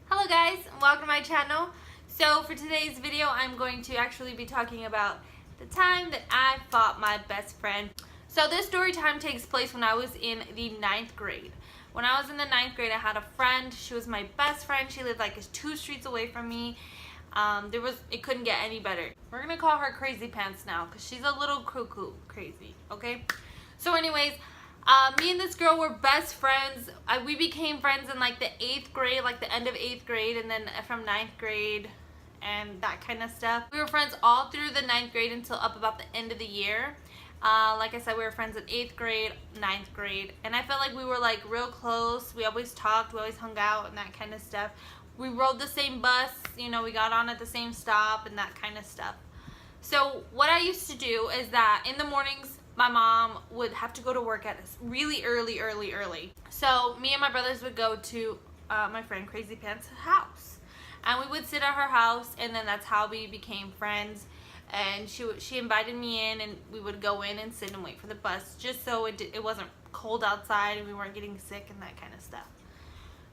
Hello guys, welcome to my channel. So for today's video, I'm going to actually be talking about the time that I fought my best friend. So this story time takes place when I was in the 9th grade. When I was in the 9th grade, I had a friend. She was my best friend. She lived like 2 streets away from me. It couldn't get any better. We're gonna call her Crazy Pants now because she's a little cuckoo crazy, okay? So anyways, me and this girl were best friends. We became friends in like the 8th grade, like the end of 8th grade, and then from 9th grade and that kind of stuff. We were friends all through the 9th grade until up about the end of the year. Like I said, we were friends in 8th grade, 9th grade, and I felt like we were like real close. We always talked, we always hung out and that kind of stuff. We rode the same bus, you know, we got on at the same stop and that kind of stuff. So what I used to do is that in the mornings, my mom would have to go to work at us really early. So me and my brothers would go to my friend Crazy Pants' house. And we would sit at her house, and then that's how we became friends. And she invited me in, and we would go in and sit and wait for the bus, just so it wasn't cold outside and we weren't getting sick and that kind of stuff.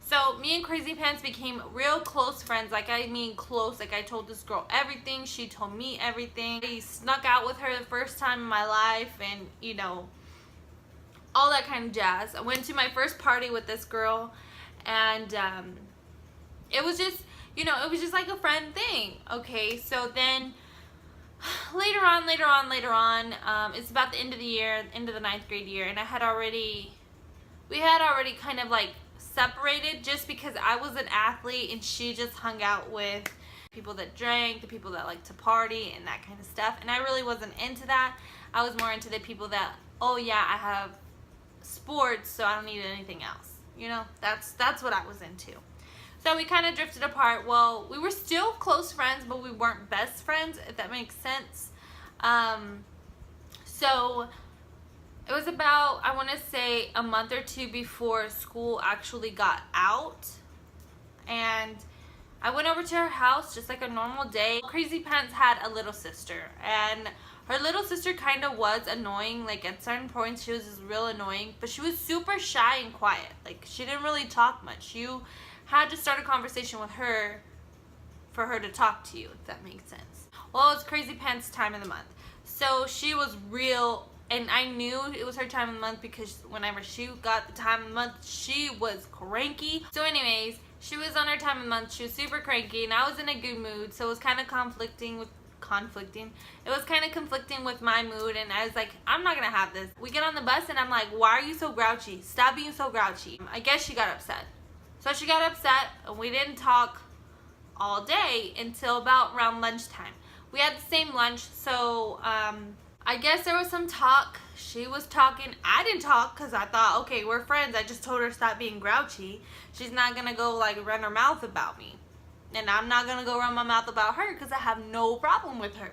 So me and Crazy Pants became real close friends. Like I mean close. Like I told this girl everything. She told me everything. I snuck out with her the first time in my life, and you know, all that kind of jazz. I went to my first party with this girl, and it was just, you know, it was just like a friend thing. Okay, so then later on, it's about the end of the year, end of the 9th grade year, and we had already kind of like separated, just because I was an athlete and she just hung out with people that drank, the people that like to party and that kind of stuff, and I really wasn't into that. I was more into the people that, oh yeah, I have sports, so I don't need anything else, you know. That's what I was into. So we kind of drifted apart. Well, we were still close friends, but we weren't best friends, if that makes sense. So it was about, I want to say, a month or two before school actually got out, and I went over to her house just like a normal day. Crazy Pants had a little sister, and her little sister kind of was annoying. Like at certain points she was just real annoying, but she was super shy and quiet. Like she didn't really talk much. You had to start a conversation with her for her to talk to you, if that makes sense. Well, it was Crazy Pants' time of the month, so she was real. And I knew it was her time of the month because whenever she got the time of the month, she was cranky. So anyways, she was on her time of the month. She was super cranky, and I was in a good mood. So it was kind of conflicting. It was kind of conflicting with my mood, and I was like, I'm not going to have this. We get on the bus, and I'm like, why are you so grouchy? Stop being so grouchy. I guess she got upset. So she got upset, and we didn't talk all day until about around lunchtime. We had the same lunch, so I guess there was some talk. She was talking. I didn't talk because I thought, okay, we're friends. I just told her to stop being grouchy. She's not going to go like run her mouth about me. And I'm not going to go run my mouth about her because I have no problem with her.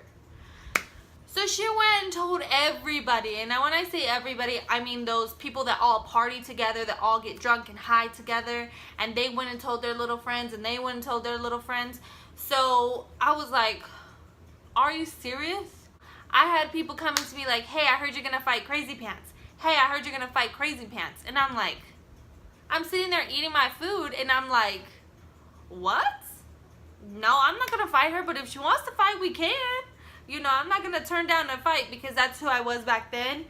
So she went and told everybody. And now when I say everybody, I mean those people that all party together, that all get drunk and high together. And they went and told their little friends, and they went and told their little friends. So I was like, are you serious? I had people coming to me like, hey, I heard you're going to fight Crazy Pants. Hey, I heard you're going to fight Crazy Pants. And I'm like, I'm sitting there eating my food, and I'm like, what? No, I'm not going to fight her, but if she wants to fight, we can. You know, I'm not going to turn down a fight because that's who I was back then.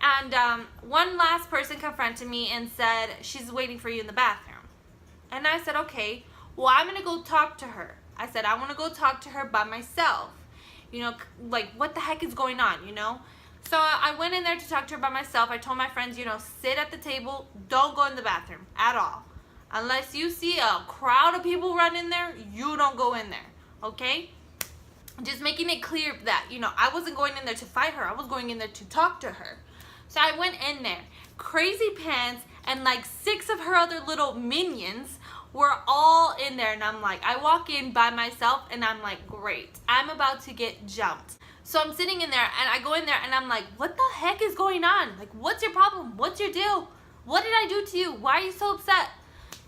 And one last person confronted me and said, she's waiting for you in the bathroom. And I said, okay, well, I'm going to go talk to her. I said, I want to go talk to her by myself. You know, like, what the heck is going on, you know? So I went in there to talk to her by myself. I told my friends, you know, sit at the table. Don't go in the bathroom at all. Unless you see a crowd of people run in there, you don't go in there, okay? Just making it clear that, you know, I wasn't going in there to fight her. I was going in there to talk to her. So I went in there. Crazy Pants and like 6 of her other little minions were all in there, and I'm like, I walk in by myself, and I'm like, great, I'm about to get jumped. So I'm sitting in there, and I go in there, and I'm like, what the heck is going on? Like, what's your problem? What's your deal? What did I do to you? Why are you so upset?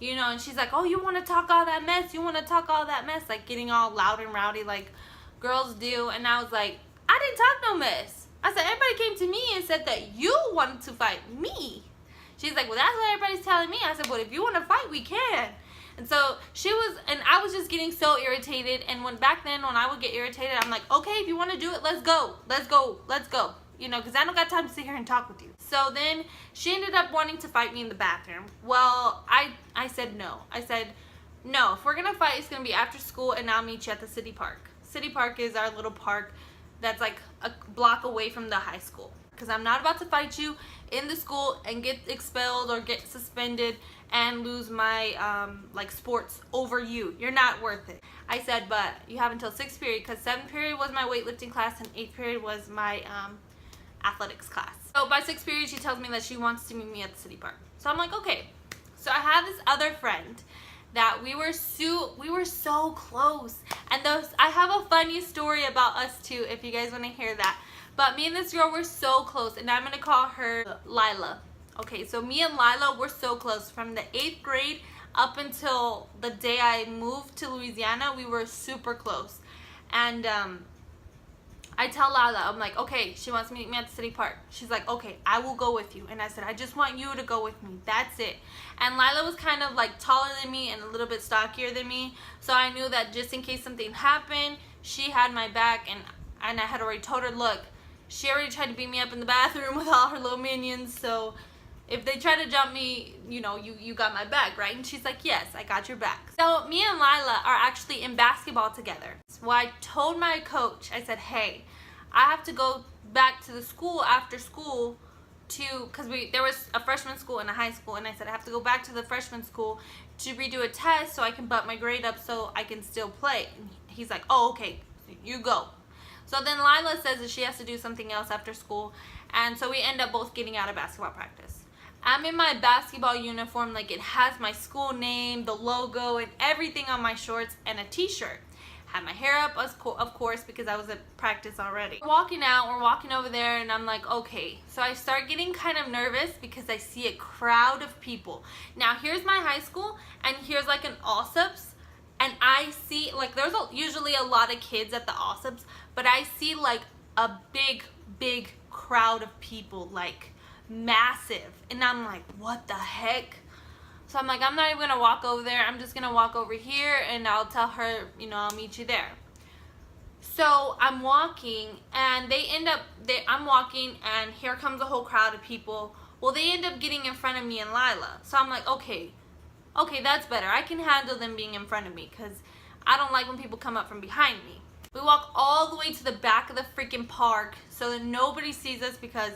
You know, and she's like, oh, you want to talk all that mess? You want to talk all that mess? Like, getting all loud and rowdy like girls do. And I was like, I didn't talk no mess. I said, everybody came to me and said that you wanted to fight me. She's like, well, that's what everybody's telling me. I said, well, if you want to fight, we can. And so I was just getting so irritated. And back then when I would get irritated, I'm like, okay, if you want to do it, let's go, you know, because I don't got time to sit here and talk with you. So then she ended up wanting to fight me in the bathroom. Well, I said no. I said, no, if we're gonna fight, it's gonna be after school, and I'll meet you at the city park. City park is our little park that's like a block away from the high school, because I'm not about to fight you in the school and get expelled or get suspended and lose my like sports over you. You're not worth it. I said, but you have until 6th period, because 7th period was my weightlifting class and 8th period was my athletics class. So by 6th period, she tells me that she wants to meet me at the city park. So I'm like, okay. So I have this other friend that we were so close, and I have a funny story about us too, if you guys want to hear that. But me and this girl were so close, and I'm gonna call her Lila. Okay, so me and Lila were so close from the 8th grade up until the day I moved to Louisiana. We were super close. And I tell Lila, I'm like, okay, she wants me to meet me at the city park. She's like, okay, I will go with you. And I said, I just want you to go with me. That's it. And Lila was kind of like taller than me and a little bit stockier than me. So I knew that just in case something happened, she had my back. And I had already told her, look, she already tried to beat me up in the bathroom with all her little minions. So if they try to jump me, you know, you got my back, right? And she's like, yes, I got your back. So me and Lila are actually in basketball together. So I told my coach, I said, hey, I have to go back to the school after school because there was a freshman school and a high school, and I said I have to go back to the freshman school to redo a test so I can bump my grade up so I can still play. And he's like, oh, okay, you go. So then Lila says that she has to do something else after school, and so we end up both getting out of basketball practice. I'm in my basketball uniform, like it has my school name, the logo, and everything on my shorts, and a t-shirt. Had my hair up, of course, because I was at practice already. We're walking over there, and I'm like, okay. So I start getting kind of nervous because I see a crowd of people. Now, here's my high school, and here's like an Allsups, and I see, like, there's usually a lot of kids at the Allsups, but I see like a big crowd of people, like massive, and I'm like, what the heck? So I'm like, I'm not even gonna walk over there. I'm just gonna walk over here, and I'll tell her, you know, I'll meet you there. So I'm walking, and I'm walking, and here comes a whole crowd of people. Well, they end up getting in front of me and Lila. So I'm like, okay, that's better. I can handle them being in front of me, because I don't like when people come up from behind me. We walk all the way to the back of the freaking park so that nobody sees us, because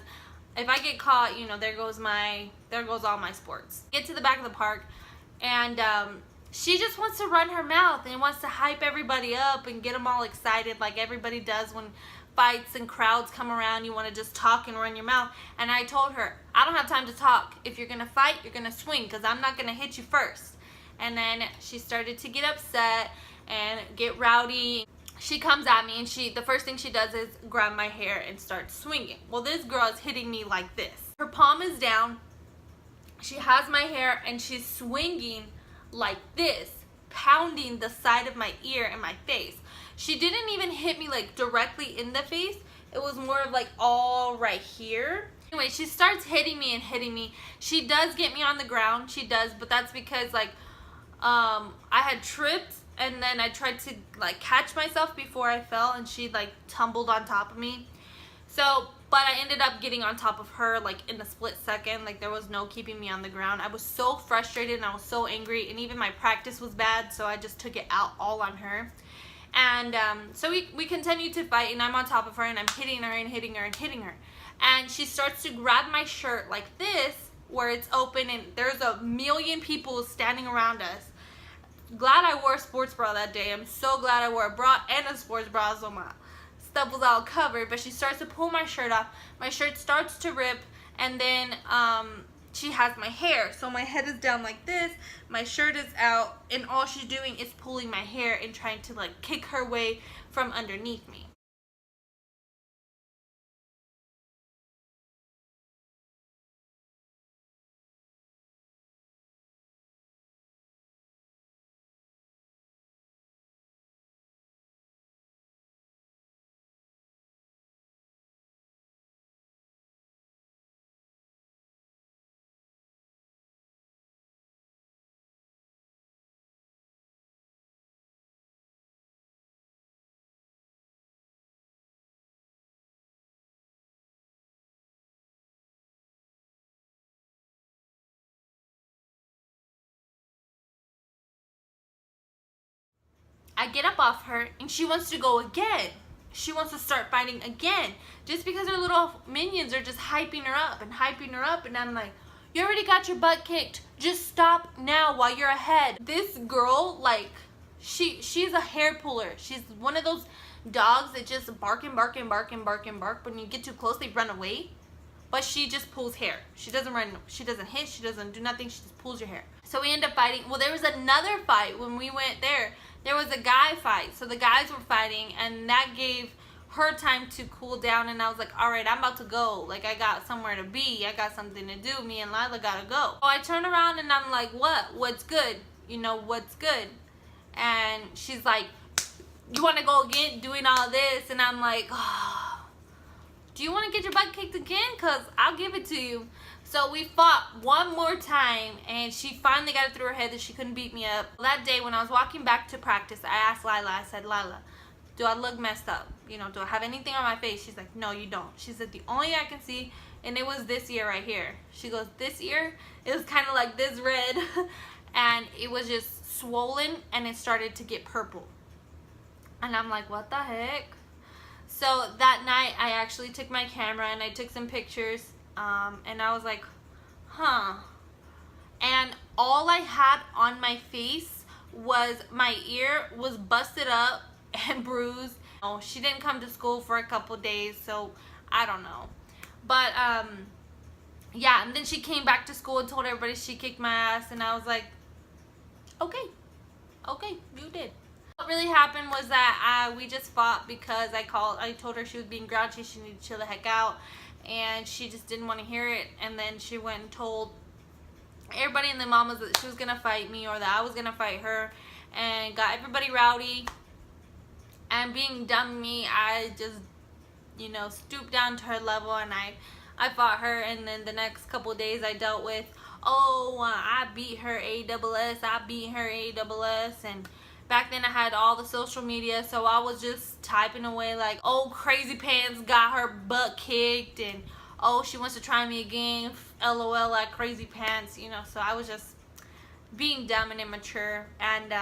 if I get caught, you know, there goes all my sports. Get to the back of the park, and she just wants to run her mouth and wants to hype everybody up and get them all excited like everybody does when fights and crowds come around. You want to just talk and run your mouth. And I told her, I don't have time to talk. If you're going to fight, you're going to swing, because I'm not going to hit you first. And then she started to get upset and get rowdy. She comes at me, and the first thing she does is grab my hair and start swinging. Well, this girl is hitting me like this. Her palm is down. She has my hair, and she's swinging like this, pounding the side of my ear and my face. She didn't even hit me like directly in the face. It was more of like all right here. Anyway, she starts hitting me and hitting me. She does get me on the ground. She does, but that's because like I had tripped, and then I tried to like catch myself before I fell, and she like tumbled on top of me. So, but I ended up getting on top of her like in a split second. Like there was no keeping me on the ground. I was so frustrated, and I was so angry, and even my practice was bad, so I just took it out all on her. And so we continued to fight, and I'm on top of her, and I'm hitting her and hitting her and hitting her. And she starts to grab my shirt like this, where it's open, and there's a million people standing around us. Glad I wore a sports bra that day. I'm so glad I wore a bra and a sports bra, so my stuff was all covered. But she starts to pull my shirt off. My shirt starts to rip, and then she has my hair. So my head is down like this, my shirt is out, and all she's doing is pulling my hair and trying to like kick her way from underneath me. I get up off her and she wants to go again. She wants to start fighting again. Just because her little minions are just hyping her up and hyping her up. And I'm like, you already got your butt kicked. Just stop now while you're ahead. This girl, like, she's a hair puller. She's one of those dogs that just bark and bark and bark and bark and bark. When you get too close, they run away. But she just pulls hair. She doesn't run. She doesn't hit. She doesn't do nothing. She just pulls your hair. So we end up fighting. Well, there was another fight when we went there. There was a guy fight. So the guys were fighting, and that gave her time to cool down. And I was like, all right, I'm about to go. Like, I got somewhere to be. I got something to do. Me and Lila gotta go. So I turn around and I'm like, what? What's good? You know, what's good? And she's like, you want to go again doing all this? And I'm like, oh, do you want to get your butt kicked again? Because I'll give it to you. So we fought one more time, and she finally got it through her head that she couldn't beat me up. That day when I was walking back to practice, I asked Lila, I said, Lila, do I look messed up? You know, do I have anything on my face? She's like, no, you don't. She said, the only I can see, and it was this ear right here. She goes, this ear? It was kind of like this red, and it was just swollen, and it started to get purple. And I'm like, what the heck? So that night, I actually took my camera, and I took some pictures. And I was like, huh. And all I had on my face was my ear was busted up and bruised. Oh, she didn't come to school for a couple days, so I don't know. But yeah, and then she came back to school and told everybody she kicked my ass, and I was like, okay, you did. What really happened was that we just fought because I told her she was being grouchy, she needed to chill the heck out. And she just didn't want to hear it, and then she went and told everybody in the mamas that she was gonna fight me or that I was gonna fight her, and got everybody rowdy. And being dumb me, I just, you know, stooped down to her level, and I fought her. And then the next couple of days I dealt with, I beat her ASS, I beat her ASS. And back then I had all the social media, so I was just typing away like, oh, Crazy Pants got her butt kicked, and oh, she wants to try me again, LOL at Crazy Pants, you know. So I was just being dumb and immature, and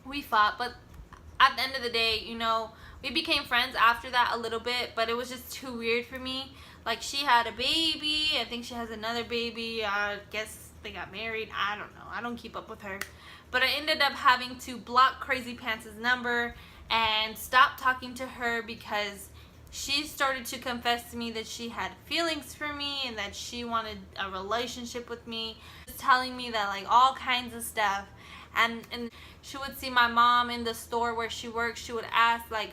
we fought. But at the end of the day, you know, we became friends after that a little bit, but it was just too weird for me. Like, she had a baby, I think she has another baby, I guess they got married, I don't know, I don't keep up with her. But I ended up having to block Crazy Pants' number and stop talking to her because she started to confess to me that she had feelings for me and that she wanted a relationship with me. Just telling me that, like, all kinds of stuff. And she would see my mom in the store where she works. She would ask, like,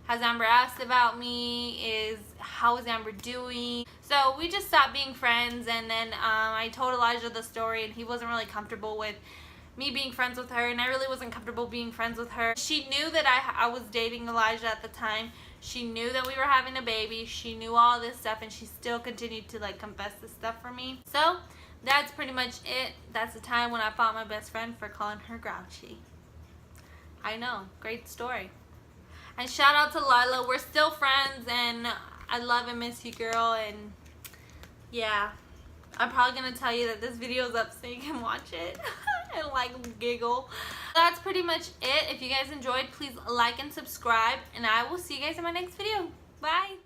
has Amber asked about me? How is Amber doing? So we just stopped being friends, and then I told Elijah the story, and he wasn't really comfortable with me being friends with her, and I really wasn't comfortable being friends with her. She knew that I was dating Elijah at the time. She knew that we were having a baby. She knew all this stuff, and she still continued to, like, confess this stuff for me. So that's pretty much it. That's the time when I fought my best friend for calling her grouchy. I know, great story. And shout out to Lila. We're still friends, and I love and miss you, girl. And yeah, I'm probably gonna tell you that this video is up so you can watch it and, like, giggle. That's pretty much it. If you guys enjoyed, please like and subscribe, and I will see you guys in my next video. Bye.